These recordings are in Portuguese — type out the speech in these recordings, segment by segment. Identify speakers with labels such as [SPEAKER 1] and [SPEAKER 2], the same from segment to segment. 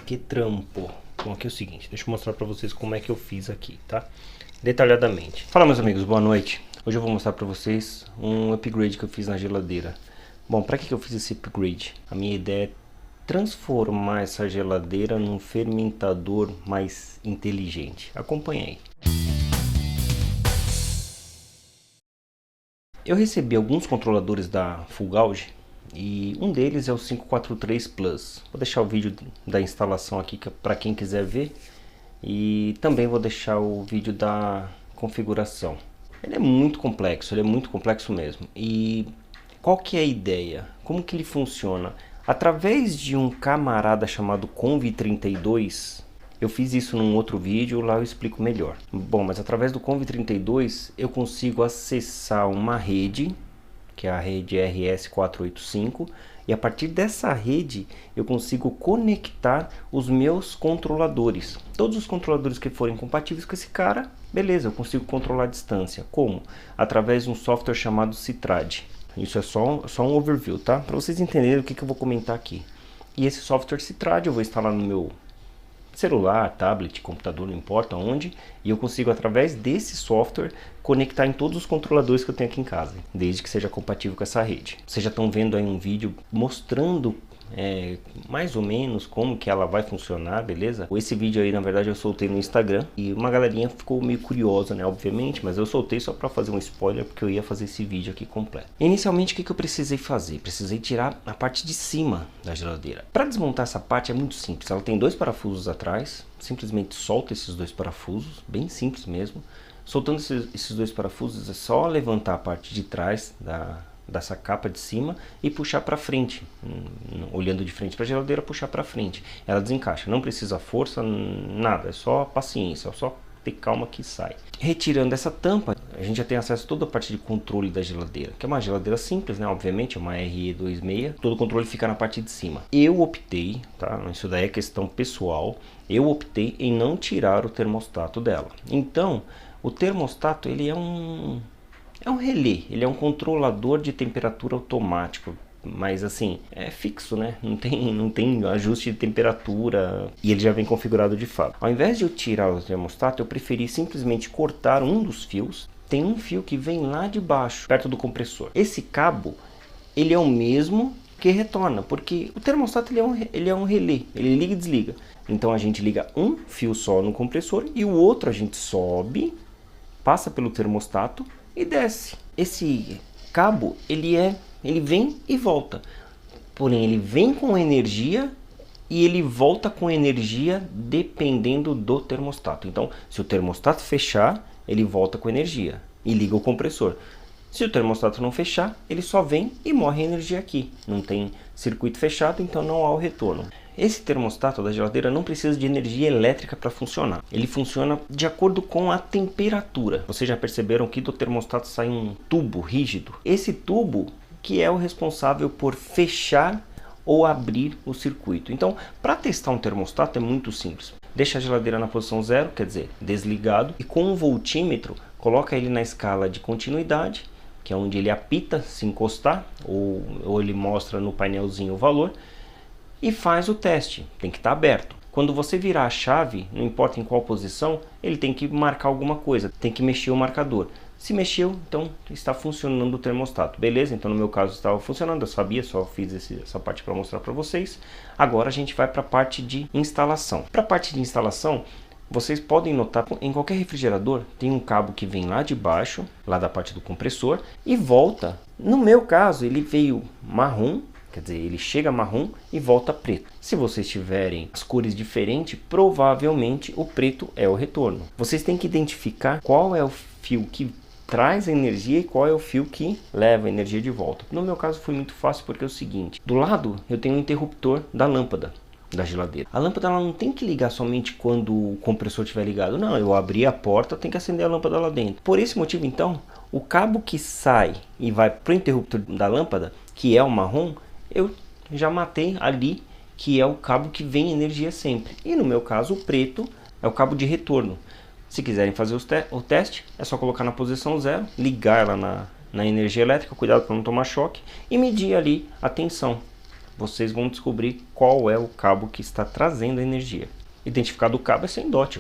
[SPEAKER 1] que trampo. Bom, aqui é o seguinte, deixa eu mostrar pra vocês como é que eu fiz aqui, tá? Detalhadamente. Fala, meus amigos, boa noite. Hoje eu vou mostrar pra vocês um upgrade que eu fiz na geladeira. Bom, pra que eu fiz esse upgrade? A minha ideia é transformar essa geladeira num fermentador mais inteligente. Acompanhe aí. Eu recebi alguns controladores da Full Gauge e um deles é o 543 Plus. Vou deixar o vídeo da instalação aqui para quem quiser ver e também vou deixar o vídeo da configuração. Ele é muito complexo mesmo. E qual que é a ideia? Como que ele funciona? Através de um camarada chamado Conv32, eu fiz isso num outro vídeo, lá eu explico melhor. Bom, mas através do Conv32 eu consigo acessar uma rede, que é a rede RS485, e a partir dessa rede eu consigo conectar os meus controladores. Todos os controladores que forem compatíveis com esse cara, beleza, eu consigo controlar a distância. Como? Através de um software chamado Citrad. Isso é só um overview, tá? Para vocês entenderem o que eu vou comentar aqui. E esse software Citrad eu vou instalar no meu celular, tablet, computador, não importa onde, e eu consigo através desse software conectar em todos os controladores que eu tenho aqui em casa, desde que seja compatível com essa rede. Vocês já estão vendo aí um vídeo mostrando mais ou menos como que ela vai funcionar, beleza? Esse vídeo aí na verdade eu soltei no Instagram e uma galerinha ficou meio curiosa, né, obviamente, mas eu soltei só para fazer um spoiler porque eu ia fazer esse vídeo aqui completo. Inicialmente o que eu precisei fazer? Precisei tirar a parte de cima da geladeira. Para desmontar essa parte é muito simples, ela tem dois parafusos atrás, simplesmente solta esses dois parafusos, bem simples mesmo. Soltando esses dois parafusos é só levantar a parte de trás dessa capa de cima e puxar para frente, olhando de frente para a geladeira, puxar para frente, ela desencaixa, não precisa força, nada, é só paciência, é só ter calma que sai. Retirando essa tampa, a gente já tem acesso a toda a parte de controle da geladeira, que é uma geladeira simples, né, obviamente, é uma RE26, todo o controle fica na parte de cima. Eu optei, tá, isso daí é questão pessoal, eu optei em não tirar o termostato dela. Então, o termostato, ele é um relé, ele é um controlador de temperatura automático, mas assim, é fixo, né? Não tem ajuste de temperatura e ele já vem configurado de fato. Ao invés de eu tirar o termostato, eu preferi simplesmente cortar um dos fios. Tem um fio que vem lá de baixo, perto do compressor. Esse cabo, ele é o mesmo que retorna, porque o termostato ele é um relé, ele liga e desliga. Então a gente liga um fio só no compressor e o outro a gente sobe, passa pelo termostato e desce. Esse cabo ele vem e volta, porém ele vem com energia e ele volta com energia dependendo do termostato. Então se o termostato fechar, ele volta com energia e liga o compressor. Se o termostato não fechar, ele só vem e morre a energia aqui. Não tem circuito fechado, então não há o retorno. Esse termostato da geladeira não precisa de energia elétrica para funcionar. Ele funciona de acordo com a temperatura. Vocês já perceberam que do termostato sai um tubo rígido? Esse tubo que é o responsável por fechar ou abrir o circuito. Então, para testar um termostato é muito simples. Deixa a geladeira na posição 0, quer dizer, desligado, e com um voltímetro, coloca ele na escala de continuidade, que é onde ele apita se encostar, ou ele mostra no painelzinho o valor, e faz o teste, tem que estar aberto. Quando você virar a chave, não importa em qual posição, ele tem que marcar alguma coisa, tem que mexer o marcador. Se mexeu, então está funcionando o termostato. Beleza? Então no meu caso estava funcionando, eu sabia, só fiz essa parte para mostrar para vocês. Agora a gente vai para a parte de instalação. Para a parte de instalação, vocês podem notar, em qualquer refrigerador tem um cabo que vem lá de baixo, lá da parte do compressor, e volta. No meu caso ele veio marrom, quer dizer, ele chega marrom e volta preto. Se vocês tiverem as cores diferentes, provavelmente o preto é o retorno. Vocês têm que identificar qual é o fio que traz a energia e qual é o fio que leva a energia de volta. No meu caso foi muito fácil porque é o seguinte, do lado eu tenho um interruptor da lâmpada da geladeira. A lâmpada ela não tem que ligar somente quando o compressor estiver ligado, não, eu abri a porta, tem que acender a lâmpada lá dentro. Por esse motivo então, o cabo que sai e vai para o interruptor da lâmpada, que é o marrom, eu já matei ali, que é o cabo que vem energia sempre. E no meu caso o preto é o cabo de retorno. Se quiserem fazer o teste, é só colocar na posição 0, ligar ela na energia elétrica, cuidado para não tomar choque, e medir ali a tensão. vocês vão descobrir qual é o cabo que está trazendo a energia. Identificado o cabo é sem dot,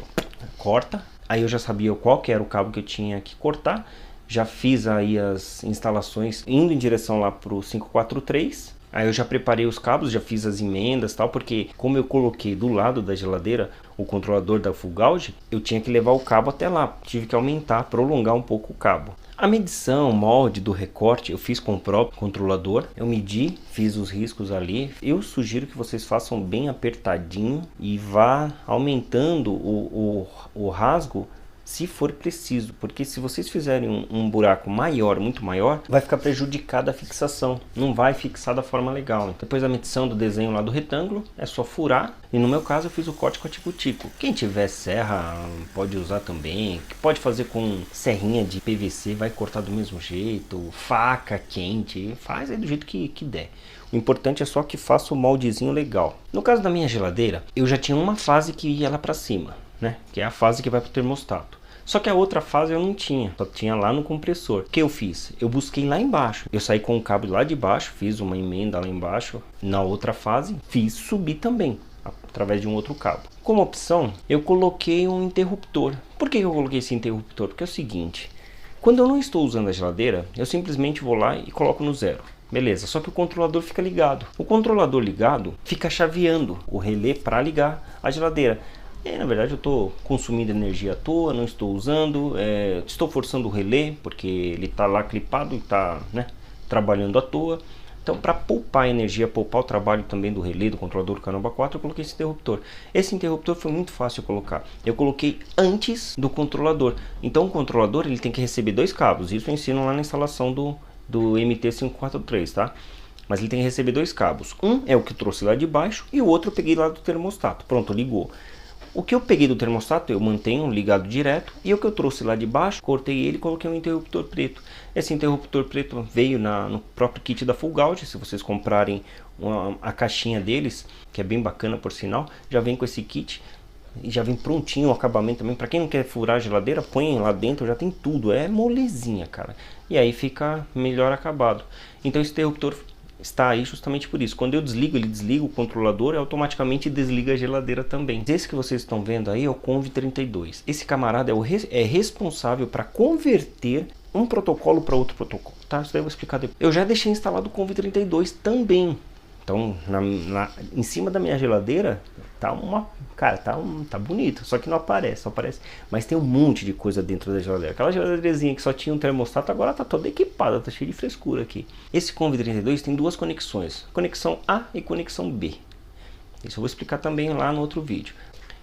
[SPEAKER 1] corta. Aí eu já sabia qual que era o cabo que eu tinha que cortar. Já fiz aí as instalações indo em direção lá para o 543. Aí eu já preparei os cabos, já fiz as emendas e tal, porque como eu coloquei do lado da geladeira o controlador da full gauge, eu tinha que levar o cabo até lá. Tive que aumentar, prolongar um pouco o cabo. A medição, molde do recorte, eu fiz com o próprio controlador. Eu medi, fiz os riscos ali. Eu sugiro que vocês façam bem apertadinho e vá aumentando o rasgo se for preciso, porque se vocês fizerem um buraco maior, muito maior, vai ficar prejudicada a fixação, não vai fixar da forma legal. Depois da medição do desenho lá do retângulo, é só furar, e no meu caso eu fiz o corte com a tico-tico. Quem tiver serra pode usar também, pode fazer com serrinha de PVC, vai cortar do mesmo jeito, faca quente, faz aí do jeito que der. O importante é só que faça o moldezinho legal. No caso da minha geladeira, eu já tinha uma fase que ia lá para cima, né? Que é a fase que vai para o termostato. Só que a outra fase eu não tinha, só tinha lá no compressor. O que eu fiz? Eu busquei lá embaixo. Eu saí com o cabo lá de baixo, fiz uma emenda lá embaixo. Na outra fase, fiz subir também, através de um outro cabo. Como opção, eu coloquei um interruptor. Por que eu coloquei esse interruptor? Porque é o seguinte, quando eu não estou usando a geladeira, eu simplesmente vou lá e coloco no zero. Beleza, só que o controlador fica ligado. O controlador ligado fica chaveando o relé para ligar a geladeira. Na verdade eu estou consumindo energia à toa, não estou usando, estou forçando o relé, porque ele está lá clipado e está, né, trabalhando à toa. Então, para poupar energia, poupar o trabalho também do relé, do controlador do Caramba 4, eu coloquei esse interruptor. Esse interruptor foi muito fácil de colocar. Eu coloquei antes do controlador. Então o controlador ele tem que receber dois cabos, isso eu ensino lá na instalação do MT543, tá? Mas ele tem que receber dois cabos. Um é o que eu trouxe lá de baixo e o outro eu peguei lá do termostato. Pronto, ligou. O que eu peguei do termostato eu mantenho ligado direto, e o que eu trouxe lá de baixo, cortei ele e coloquei um interruptor preto. Esse interruptor preto veio no próprio kit da Full Gauge. Se vocês comprarem a caixinha deles, que é bem bacana por sinal, já vem com esse kit e já vem prontinho o acabamento também. Para quem não quer furar a geladeira, põe lá dentro, já tem tudo, é molezinha, cara. E aí fica melhor acabado. Então esse interruptor está aí justamente por isso. Quando eu desligo, ele desliga o controlador e automaticamente desliga a geladeira também. Esse que vocês estão vendo aí é o Conv32. Esse camarada é responsável para converter um protocolo para outro protocolo, tá? Isso daí eu vou explicar depois. Eu já deixei instalado o Conv32 também. Então, em cima da minha geladeira, tá bonito, só que não aparece, só aparece. Mas tem um monte de coisa dentro da geladeira. Aquela geladeirinha que só tinha um termostato, agora tá toda equipada, tá cheia de frescura aqui. Esse Conv32 tem duas conexões, conexão A e conexão B. Isso eu vou explicar também lá no outro vídeo.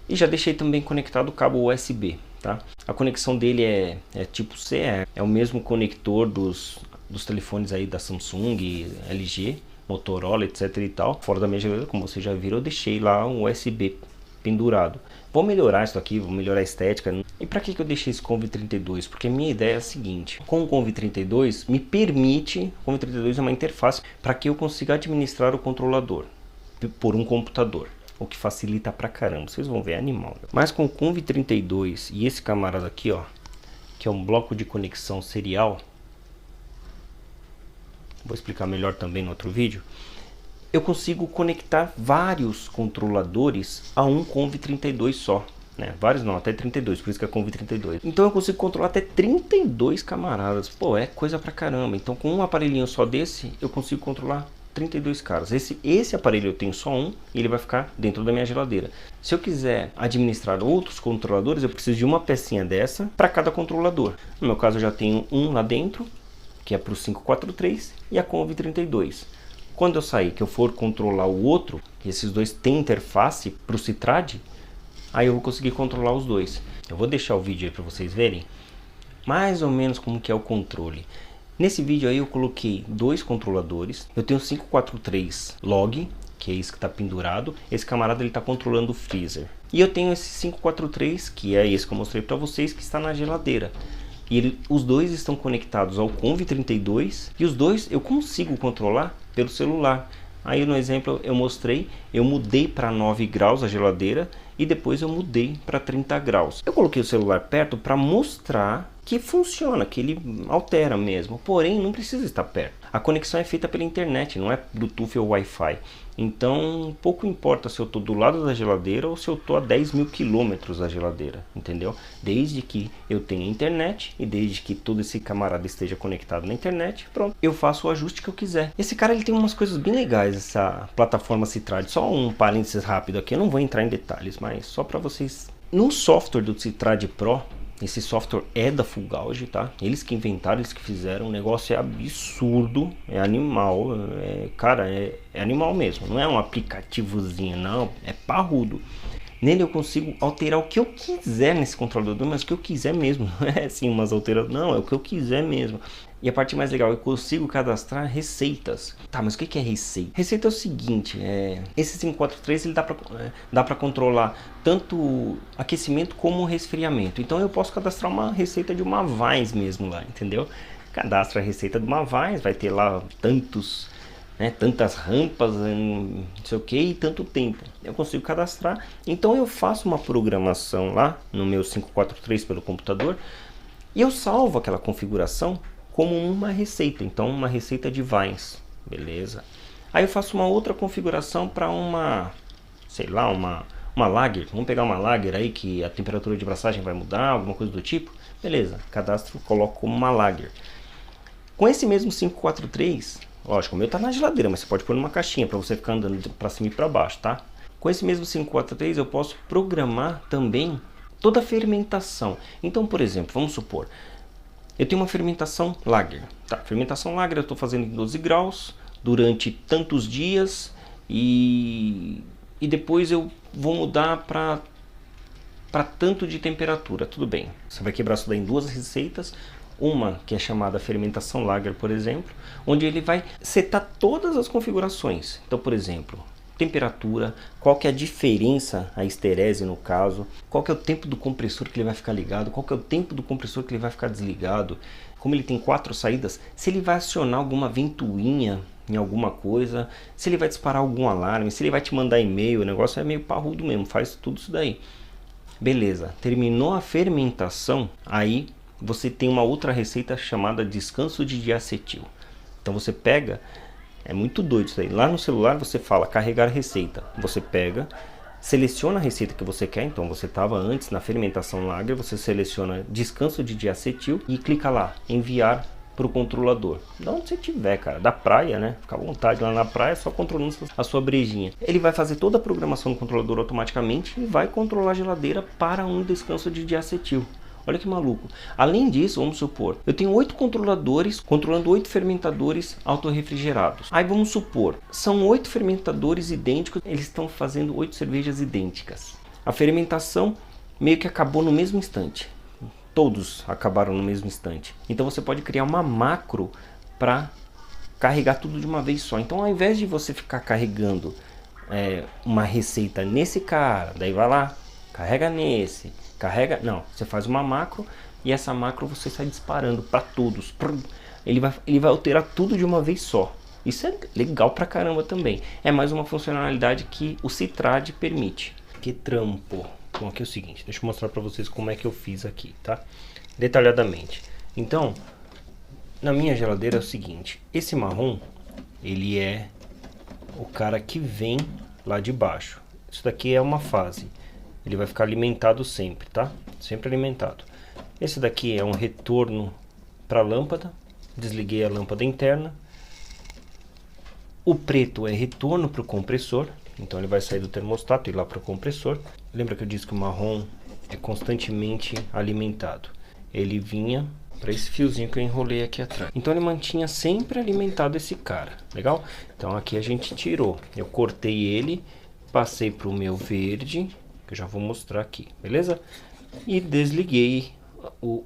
[SPEAKER 1] E já deixei também conectado o cabo USB, tá? A conexão dele é tipo C, é o mesmo conector dos telefones aí da Samsung, LG, Motorola, etc e tal. Fora da minha geladeira, como vocês já viram, eu deixei lá um USB pendurado. Vou melhorar isso aqui, vou melhorar a estética. E para que eu deixei esse Conv32? Porque a minha ideia é a seguinte: com o Conv32 me permite, o Conv32 é uma interface para que eu consiga administrar o controlador por um computador, o que facilita pra caramba. Vocês vão ver, é animal. Mas com o Conv32 e esse camarada aqui, ó, que é um bloco de conexão serial, vou explicar melhor também no outro vídeo, eu consigo conectar vários controladores a um Conv32 só, né? Vários não, até 32, por isso que é Conv32. Então eu consigo controlar até 32 camaradas. Pô, é coisa pra caramba. Então com um aparelhinho só desse, eu consigo controlar 32 caras. Esse aparelho eu tenho só um e ele vai ficar dentro da minha geladeira. Se eu quiser administrar outros controladores, eu preciso de uma pecinha dessa para cada controlador. No meu caso eu já tenho um lá dentro, que é para o 543 e a Conv32. Quando eu sair, que eu for controlar o outro, que esses dois têm interface para o Citrad, aí eu vou conseguir controlar os dois. Eu vou deixar o vídeo aí para vocês verem mais ou menos como que é o controle. Nesse vídeo aí eu coloquei dois controladores. Eu tenho o 543 log, que é esse que está pendurado. Esse camarada ele está controlando o freezer. E eu tenho esse 543, que é esse que eu mostrei para vocês, que está na geladeira. E os dois estão conectados ao Conv32 e os dois eu consigo controlar pelo celular. Aí no exemplo eu mostrei, eu mudei para 9 graus a geladeira e depois eu mudei para 30 graus. Eu coloquei o celular perto para mostrar que funciona, que ele altera mesmo, porém não precisa estar perto. A conexão é feita pela internet, não é Bluetooth ou Wi-Fi. Então pouco importa se eu estou do lado da geladeira ou se eu estou a 10 mil quilômetros da geladeira, entendeu? Desde que eu tenha internet e desde que todo esse camarada esteja conectado na internet, pronto, eu faço o ajuste que eu quiser. Esse cara ele tem umas coisas bem legais, essa plataforma Citrad. Só um parênteses rápido aqui, eu não vou entrar em detalhes, mas só para vocês. No software do Citrad Pro, esse software é da Fulgauge, tá? Eles que inventaram, eles que fizeram. O negócio é absurdo, é animal, cara, é animal mesmo. Não é um aplicativozinho, não, é parrudo. Nele eu consigo alterar o que eu quiser nesse controlador, mas o que eu quiser mesmo. Não é assim umas alterações, não, é o que eu quiser mesmo. E a parte mais legal, eu consigo cadastrar receitas. Tá, mas o que é receita? Receita é o seguinte, esse 543 ele dá pra controlar tanto aquecimento como resfriamento. Então eu posso cadastrar uma receita de uma Vines mesmo lá, entendeu? Cadastra a receita de uma Vines, vai ter lá tantos, né, tantas rampas, não sei o que, e tanto tempo. Eu consigo cadastrar. Então eu faço uma programação lá no meu 543 pelo computador e eu salvo aquela configuração como uma receita. Então uma receita de Vines, beleza? Aí eu faço uma outra configuração para uma, sei lá, uma lager. Vamos pegar uma lager aí que a temperatura de braçagem vai mudar, alguma coisa do tipo. Beleza, cadastro, coloco como uma lager. Com esse mesmo 543, lógico, o meu tá na geladeira, mas você pode pôr numa caixinha para você ficar andando para cima e para baixo, tá? Com esse mesmo 543 eu posso programar também toda a fermentação. Então, por exemplo, vamos supor, eu tenho uma fermentação lager. Tá, fermentação lager eu estou fazendo em 12 graus durante tantos dias e depois eu vou mudar para tanto de temperatura. Tudo bem, você vai quebrar isso daí em duas receitas. Uma que é chamada fermentação lager, por exemplo, onde ele vai setar todas as configurações. Então, por exemplo, temperatura, qual que é a diferença, a esterese no caso, qual que é o tempo do compressor que ele vai ficar ligado, qual que é o tempo do compressor que ele vai ficar desligado, como ele tem 4 saídas, se ele vai acionar alguma ventoinha em alguma coisa, se ele vai disparar algum alarme, se ele vai te mandar e-mail. O negócio é meio parrudo mesmo, faz tudo isso daí. Beleza, terminou a fermentação, aí você tem uma outra receita chamada descanso de diacetil. Então você pega, é muito doido isso aí, lá no celular você fala carregar receita, você pega, seleciona a receita que você quer. Então você estava antes na fermentação lager, você seleciona descanso de diacetil e clica lá, enviar para o controlador, de onde você tiver, cara, da praia, né, fica à vontade lá na praia, só controlando a sua brejinha. Ele vai fazer toda a programação do controlador automaticamente e vai controlar a geladeira para um descanso de diacetil. Olha que maluco. Além disso, vamos supor, eu tenho 8 controladores controlando 8 fermentadores autorrefrigerados. Aí vamos supor, são 8 fermentadores idênticos, eles estão fazendo 8 cervejas idênticas. A fermentação meio que acabou no mesmo instante. Todos acabaram no mesmo instante. Então você pode criar uma macro para carregar tudo de uma vez só. Então ao invés de você ficar carregando uma receita nesse cara, daí vai lá, carrega nesse, carrega, não, você faz uma macro e essa macro você sai disparando para todos. Ele vai alterar tudo de uma vez só. Isso é legal pra caramba também. É mais uma funcionalidade que o Citrad permite. Que trampo. Bom, aqui é o seguinte, deixa eu mostrar para vocês como é que eu fiz aqui, tá? Detalhadamente. Então, na minha geladeira é o seguinte, esse marrom, ele é o cara que vem lá de baixo. Isso daqui é uma fase. Ele vai ficar alimentado sempre, tá? Sempre alimentado. Esse daqui é um retorno para a lâmpada. Desliguei a lâmpada interna. O preto é retorno para o compressor. Então ele vai sair do termostato e ir lá para o compressor. Lembra que eu disse que o marrom é constantemente alimentado. Ele vinha para esse fiozinho que eu enrolei aqui atrás. Então ele mantinha sempre alimentado esse cara. Legal? Então aqui a gente tirou. Eu cortei ele, passei para o meu verde, que eu já vou mostrar aqui, beleza? E desliguei o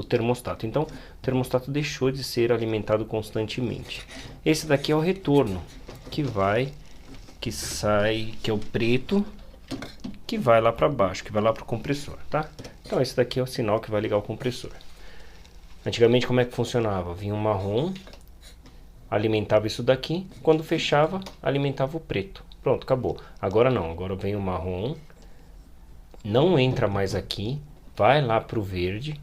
[SPEAKER 1] termostato. Então o termostato deixou de ser alimentado constantemente. Esse daqui é o retorno, que sai, que é o preto, que vai lá para baixo, que vai lá para o compressor, tá? Então esse daqui é o sinal que vai ligar o compressor. Antigamente como é que funcionava? Vinha um marrom, alimentava isso daqui, quando fechava, alimentava o preto. Pronto, acabou. Agora não, agora vem o marrom, não entra mais aqui, vai lá para o verde.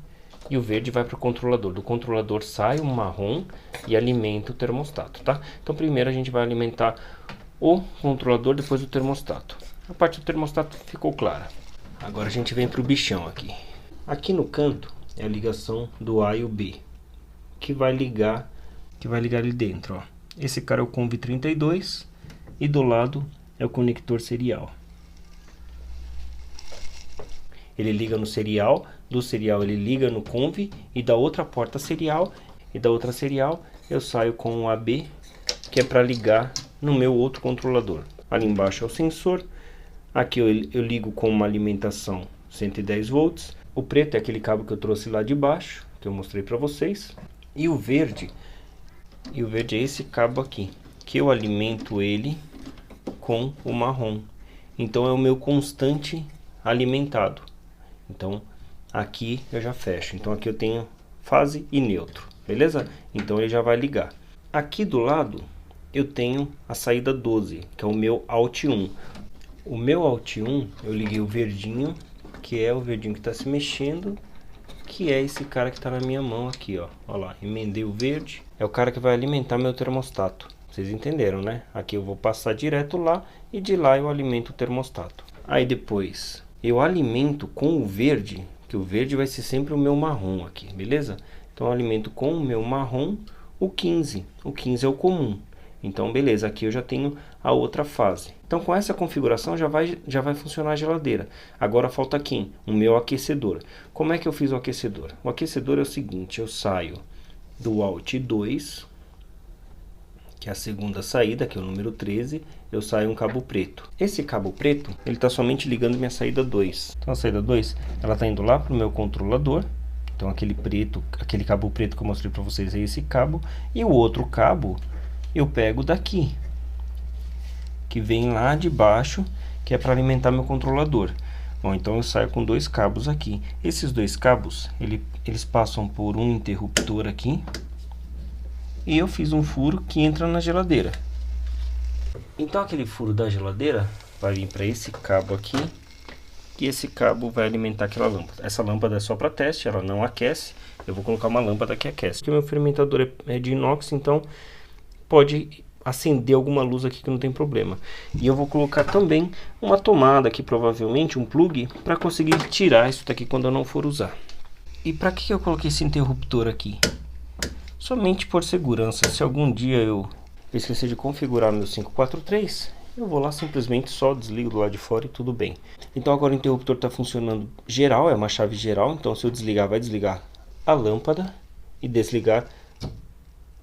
[SPEAKER 1] e o verde vai para o controlador. Do controlador sai o marrom e alimenta o termostato, tá? Então primeiro a gente vai alimentar o controlador, depois o termostato. A parte do termostato ficou clara. Agora a gente vem para o bichão aqui. Aqui no canto é a ligação do A e o B, que vai ligar ali dentro, ó. Esse cara é o Conv32 e do lado é o conector serial. Ele liga no serial, do serial ele liga no Conv e da outra porta serial, e da outra serial eu saio com o AB, que é para ligar no meu outro controlador. Ali embaixo é o sensor, aqui eu ligo com uma alimentação 110 volts, o preto é aquele cabo que eu trouxe lá de baixo, que eu mostrei para vocês, e o verde é esse cabo aqui, que eu alimento ele com o marrom. Então é o meu constante alimentado. Então aqui eu já fecho. Então aqui eu tenho fase e neutro, beleza? Então ele já vai ligar. Aqui do lado eu tenho a saída 12, que é o meu Alt 1. O meu Alt 1 eu liguei o verdinho, que é o verdinho que está se mexendo, que é esse cara que está na minha mão aqui, ó. Olha lá, emendei o verde. É o cara que vai alimentar meu termostato. Vocês entenderam, né? Aqui eu vou passar direto lá e de lá eu alimento o termostato. Aí depois eu alimento com o verde, que o verde vai ser sempre o meu marrom aqui, beleza? Então eu alimento com o meu marrom o 15. O 15 é o comum. Então beleza, aqui eu já tenho a outra fase. Então com essa configuração já vai funcionar a geladeira. Agora falta aqui o meu aquecedor. Como é que eu fiz o aquecedor? O aquecedor é o seguinte, eu saio do Alt 2, que é a segunda saída, que é o número 13, eu saio um cabo preto. Esse cabo preto, ele está somente ligando minha saída 2. Então a saída 2, ela está indo lá para o meu controlador. Então aquele cabo preto que eu mostrei para vocês é esse cabo. E o outro cabo eu pego daqui, que vem lá de baixo, que é para alimentar meu controlador. Bom, então eu saio com dois cabos aqui. Esses dois cabos, eles passam por um interruptor aqui. E eu fiz um furo que entra na geladeira. Então aquele furo da geladeira vai vir para esse cabo aqui. E esse cabo vai alimentar aquela lâmpada. Essa lâmpada é só para teste, ela não aquece. Eu vou colocar uma lâmpada que aquece. Aqui o meu fermentador é de inox, então pode acender alguma luz aqui que não tem problema. E eu vou colocar também uma tomada aqui, provavelmente um plug, para conseguir tirar isso daqui quando eu não for usar. E para que eu coloquei esse interruptor aqui? Somente por segurança. Se algum dia eu esquecer de configurar meu 543, eu vou lá simplesmente só desligo do lado de fora e tudo bem. Então agora o interruptor está funcionando geral, é uma chave geral. Então se eu desligar, vai desligar a lâmpada e desligar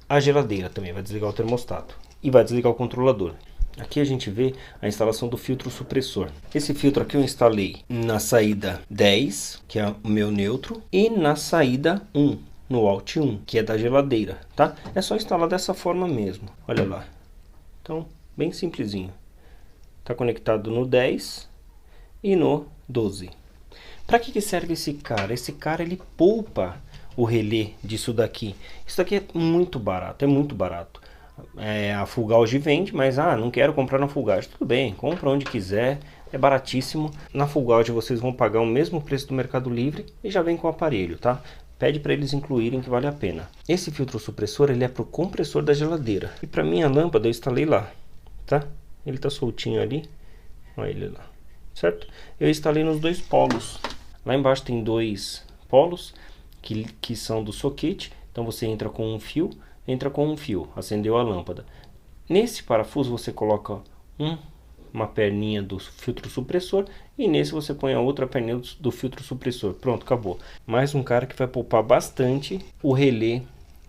[SPEAKER 1] a geladeira também, vai desligar o termostato e vai desligar o controlador. Aqui a gente vê a instalação do filtro supressor. Esse filtro aqui eu instalei na saída 10, que é o meu neutro, e na saída 1, no Alt 1, que é da geladeira, tá? É só instalar dessa forma mesmo, olha lá. Então, bem simplesinho. Tá conectado no 10 e no 12. Para que serve esse cara? Esse cara ele poupa o relé disso daqui. Isso daqui é muito barato, a Fulgauge vende, mas não quero comprar na Fulgauge. Tudo bem, compra onde quiser, é baratíssimo. Na Fulgauge vocês vão pagar o mesmo preço do Mercado Livre e já vem com o aparelho, tá? Pede para eles incluírem que vale a pena. Esse filtro supressor ele é para o compressor da geladeira. E para minha lâmpada eu instalei lá, tá? Ele tá soltinho ali, olha ele lá, certo? Eu instalei nos dois polos. Lá embaixo tem dois polos que são do soquete. Então você entra com um fio, acendeu a lâmpada. Nesse parafuso você coloca uma perninha do filtro supressor e nesse você põe a outra perninha do filtro supressor. Pronto, acabou. Mais um cara que vai poupar bastante o relé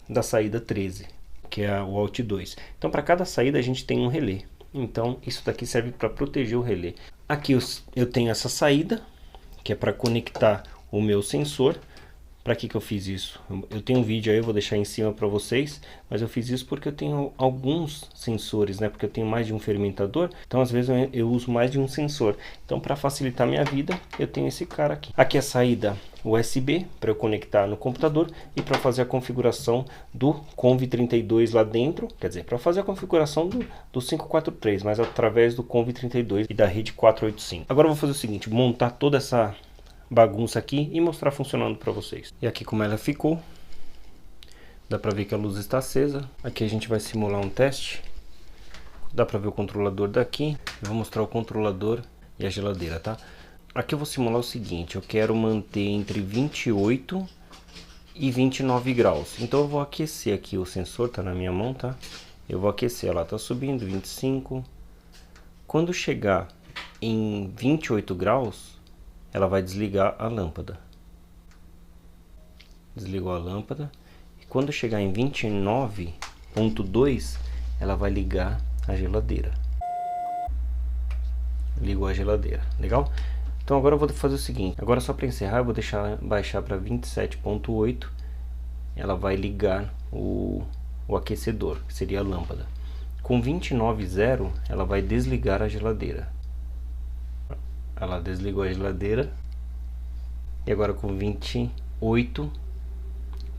[SPEAKER 1] da saída 13, que é o Alt 2. Então para cada saída a gente tem um relé. Então isso daqui serve para proteger o relé. Aqui eu tenho essa saída, que é para conectar o meu sensor. Para que eu fiz isso? Eu tenho um vídeo aí, eu vou deixar em cima para vocês, mas eu fiz isso porque eu tenho alguns sensores, né? Porque eu tenho mais de um fermentador, então às vezes eu uso mais de um sensor. Então para facilitar minha vida, eu tenho esse cara aqui. Aqui é a saída USB para eu conectar no computador e para fazer a configuração do Conv32 lá dentro, quer dizer, para fazer a configuração do 543, mas através do Conv32 e da rede 485. Agora eu vou fazer o seguinte, montar toda essa bagunça aqui e mostrar funcionando para vocês. E aqui como ela ficou, dá para ver que a luz está acesa. Aqui a gente vai simular um teste. Dá para ver o controlador daqui. Eu vou mostrar o controlador e a geladeira, tá? Aqui eu vou simular o seguinte, eu quero manter entre 28 e 29 graus. Então eu vou aquecer aqui, o sensor tá na minha mão, tá? Eu vou aquecer, ela tá subindo, 25. Quando chegar em 28 graus, ela vai desligar a lâmpada. Desligou a lâmpada. E quando chegar em 29,2, ela vai ligar a geladeira. Ligou a geladeira, legal? Então agora eu vou fazer o seguinte, agora só para encerrar eu vou baixar para 27,8. Ela vai ligar o aquecedor, que seria a lâmpada. Com 29,0 ela vai desligar a geladeira. Ela desligou a geladeira. E agora com 28,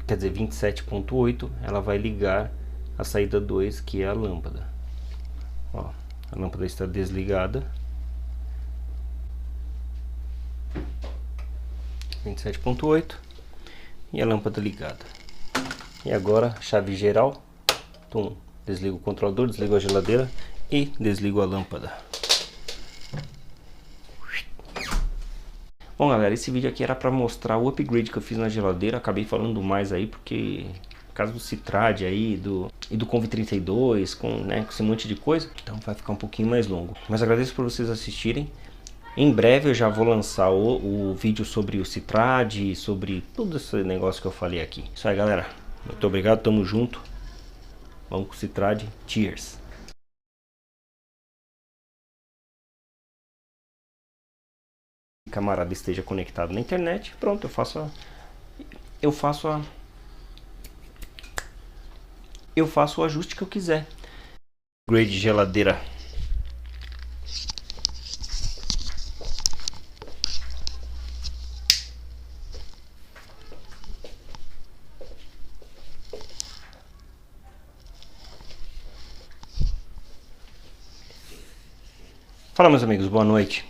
[SPEAKER 1] quer dizer 27,8, ela vai ligar a saída 2, que é a lâmpada. Ó, a lâmpada está desligada. 27,8 e a lâmpada ligada. E agora chave geral. Tum, desligo o controlador, desligo a geladeira e desligo a lâmpada. Bom galera, esse vídeo aqui era para mostrar o upgrade que eu fiz na geladeira. Acabei falando mais aí porque por causa do Citrad aí e do Conv32 com esse monte de coisa, então vai ficar um pouquinho mais longo. Mas agradeço por vocês assistirem. Em breve eu já vou lançar o vídeo sobre o Citrad e sobre todo esse negócio que eu falei aqui. Isso aí galera, muito obrigado, tamo junto. Vamos com o Citrad, cheers! Camarada esteja conectado na internet, pronto, eu faço o ajuste que eu quiser. Upgrade de geladeira. Fala meus amigos, boa noite.